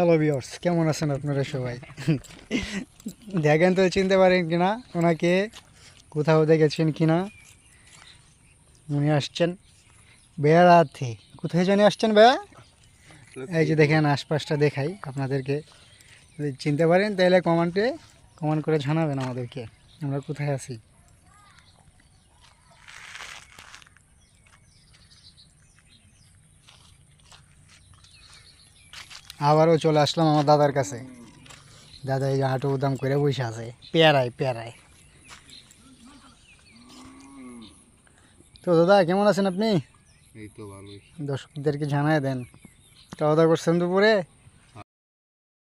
Hello viewers, কেমন আছেন আপনারা সবাই? দেখেন তো চিনতে পারেন কিনা ওনাকে, কোথাও দেখেছেন কিনা? উনি আসছেন বেড়াতে। কোথায় জানি আসছেন ভাইয়া? এই যে দেখেন, আশপাশটা দেখাই আপনাদেরকে। যদি চিনতে পারেন তাহলে কমেন্ট করে জানাবেন আমাদেরকে আমরা কোথায় আছি। আবারও চলে আসলাম আমার দাদার কাছে। দাদা এই যে হাঁটু উদাম করে বসে আছে, পেয়ারায় পেয়ারায়। তো দাদা কেমন আছেন আপনি? এই তো ভালোই। দর্শকদেরকে জানায় দেন, খাওয়া দাওয়া করছেন দুপুরে?